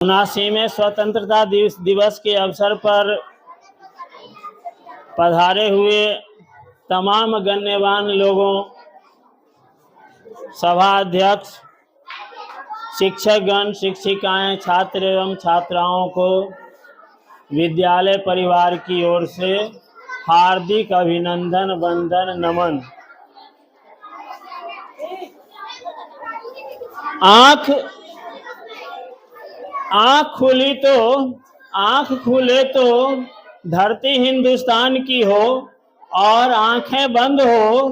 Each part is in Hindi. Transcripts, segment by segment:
79वें स्वतंत्रता दिवस के अवसर पर पधारे हुए तमाम गण्यमान्य लोगों, सभा अध्यक्ष, शिक्षकगण, शिक्षिकाएं, छात्र एवं छात्राओं को विद्यालय परिवार की ओर से हार्दिक अभिनंदन, वंदन, नमन। आँख खुले तो धरती हिंदुस्तान की हो और आंखें बंद हो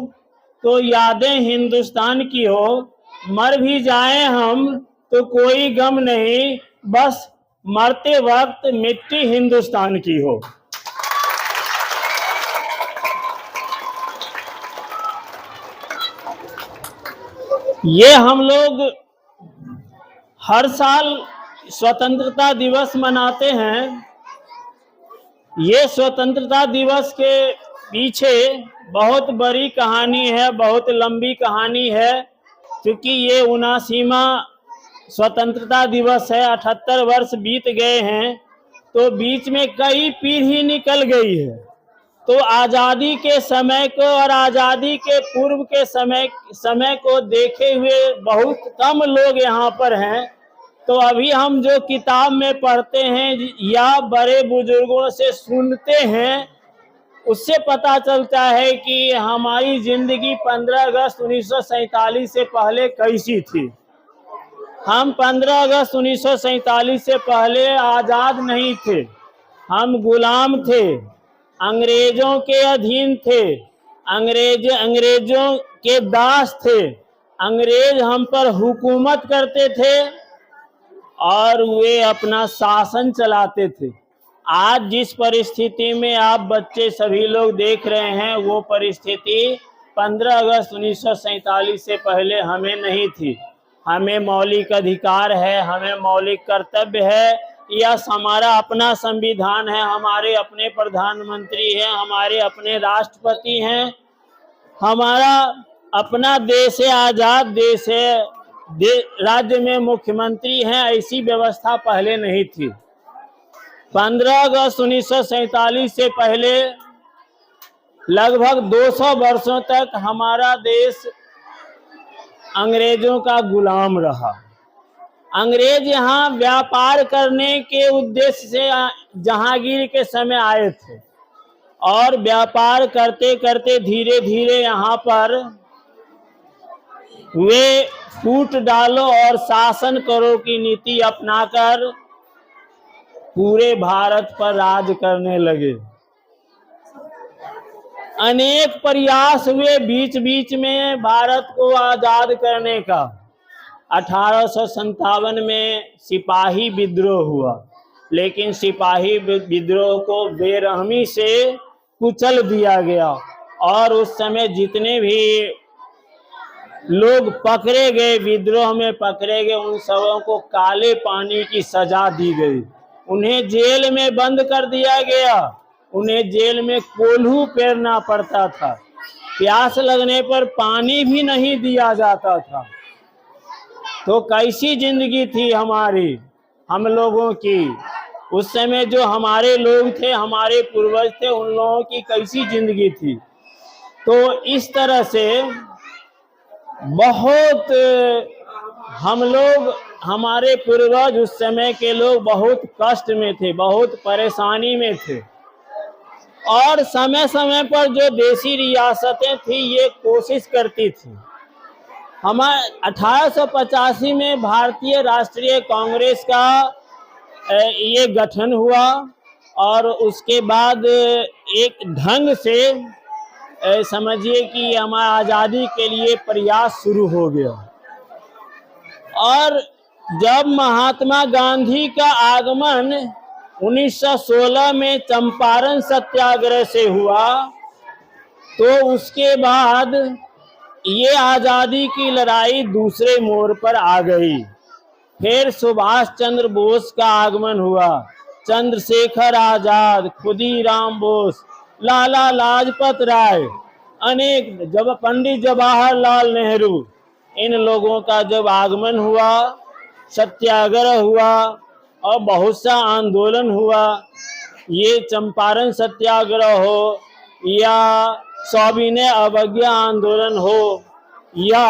तो यादें हिंदुस्तान की हो। मर भी जाएं हम तो कोई गम नहीं, बस मरते वक्त मिट्टी हिंदुस्तान की हो। ये हम लोग हर साल स्वतंत्रता दिवस मनाते हैं। ये स्वतंत्रता दिवस के पीछे बहुत बड़ी कहानी है, बहुत लंबी कहानी है, क्योंकि ये 79वां स्वतंत्रता दिवस है। 78 वर्ष बीत गए हैं, तो बीच में कई पीढ़ी निकल गई है। तो आज़ादी के समय को और आज़ादी के पूर्व के समय को देखे हुए बहुत कम लोग यहाँ पर हैं। तो अभी हम जो किताब में पढ़ते हैं या बड़े बुजुर्गों से सुनते हैं, उससे पता चलता है कि हमारी जिंदगी 15 अगस्त 1947 से पहले कैसी थी। हम 15 अगस्त 1947 से पहले आज़ाद नहीं थे, हम गुलाम थे, अंग्रेजों के अधीन थे, अंग्रेजों के दास थे। अंग्रेज हम पर हुकूमत करते थे और वे अपना शासन चलाते थे। आज जिस परिस्थिति में आप बच्चे सभी लोग देख रहे हैं, वो परिस्थिति 15 अगस्त 1947 से पहले हमें नहीं थी। हमें मौलिक अधिकार है, हमें मौलिक कर्तव्य है, यह हमारा अपना संविधान है, हमारे अपने प्रधानमंत्री हैं, हमारे अपने राष्ट्रपति हैं, हमारा अपना देश है, आज़ाद देश है, राज्य में मुख्यमंत्री हैं। ऐसी व्यवस्था पहले नहीं थी। 15 अगस्त 1947 से पहले लगभग 200 वर्षों तक हमारा देश अंग्रेजों का गुलाम रहा। अंग्रेज यहाँ व्यापार करने के उद्देश्य से जहांगीर के समय आए थे और व्यापार करते करते धीरे धीरे यहाँ पर वे फूट डालो और शासन करो की नीति अपनाकर पूरे भारत पर राज करने लगे। अनेक प्रयास हुए बीच बीच में भारत को आजाद करने का। 1857 में सिपाही विद्रोह हुआ, लेकिन सिपाही विद्रोह को बेरहमी से कुचल दिया गया और उस समय जितने भी लोग पकड़े गए, विद्रोह में पकड़े गए, उन सबों को काले पानी की सजा दी गई। उन्हें जेल में बंद कर दिया गया, उन्हें जेल में कोल्हू पेरना पड़ता था, प्यास लगने पर पानी भी नहीं दिया जाता था। तो कैसी जिंदगी थी हमारी, हम लोगों की। उस समय जो हमारे लोग थे, हमारे पूर्वज थे, उन लोगों की कैसी जिंदगी थी। तो इस तरह से बहुत हम लोग, हमारे पूर्वज उस समय के लोग बहुत कष्ट में थे, बहुत परेशानी में थे। और समय समय पर जो देसी रियासतें थी ये कोशिश करती थी। हमारे 1885 में भारतीय राष्ट्रीय कांग्रेस का ये गठन हुआ और उसके बाद एक ढंग से समझिए कि हमारी आज़ादी के लिए प्रयास शुरू हो गया। और जब महात्मा गांधी का आगमन 1916 में चंपारण सत्याग्रह से हुआ, तो उसके बाद ये आज़ादी की लड़ाई दूसरे मोड़ पर आ गई। फिर सुभाष चंद्र बोस का आगमन हुआ, चंद्रशेखर आजाद, खुदीराम बोस, लाला लाजपत राय, अनेक, जब पंडित जवाहरलाल नेहरू, इन लोगों का जब आगमन हुआ, सत्याग्रह हुआ और बहुत सा आंदोलन हुआ, ये चंपारण सत्याग्रह हो या सविनय अवज्ञा आंदोलन हो या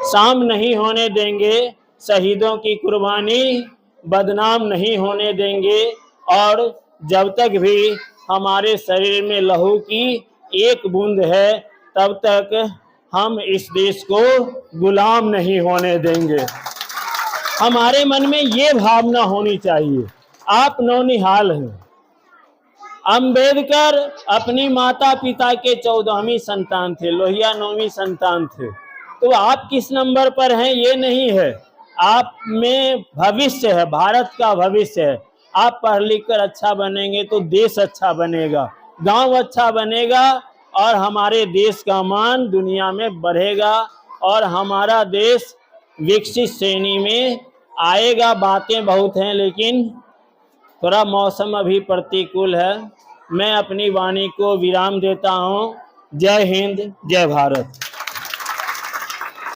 शाम नहीं होने देंगे, शहीदों की कुर्बानी बदनाम नहीं होने देंगे। और जब तक भी हमारे शरीर में लहू की एक बूंद है तब तक हम इस देश को गुलाम नहीं होने देंगे। हमारे मन में ये भावना होनी चाहिए। आप नौनिहाल हैं, अंबेडकर अपनी माता पिता के 14वीं संतान थे, लोहिया 9वीं संतान थे, तो आप किस नंबर पर हैं ये नहीं है, आप में भविष्य है, भारत का भविष्य है। आप पढ़ लिख कर अच्छा बनेंगे तो देश अच्छा बनेगा, गांव अच्छा बनेगा और हमारे देश का मान दुनिया में बढ़ेगा और हमारा देश विकसित श्रेणी में आएगा। बातें बहुत हैं लेकिन थोड़ा मौसम अभी प्रतिकूल है। मैं अपनी वाणी को विराम देता हूँ। जय हिंद, जय भारत।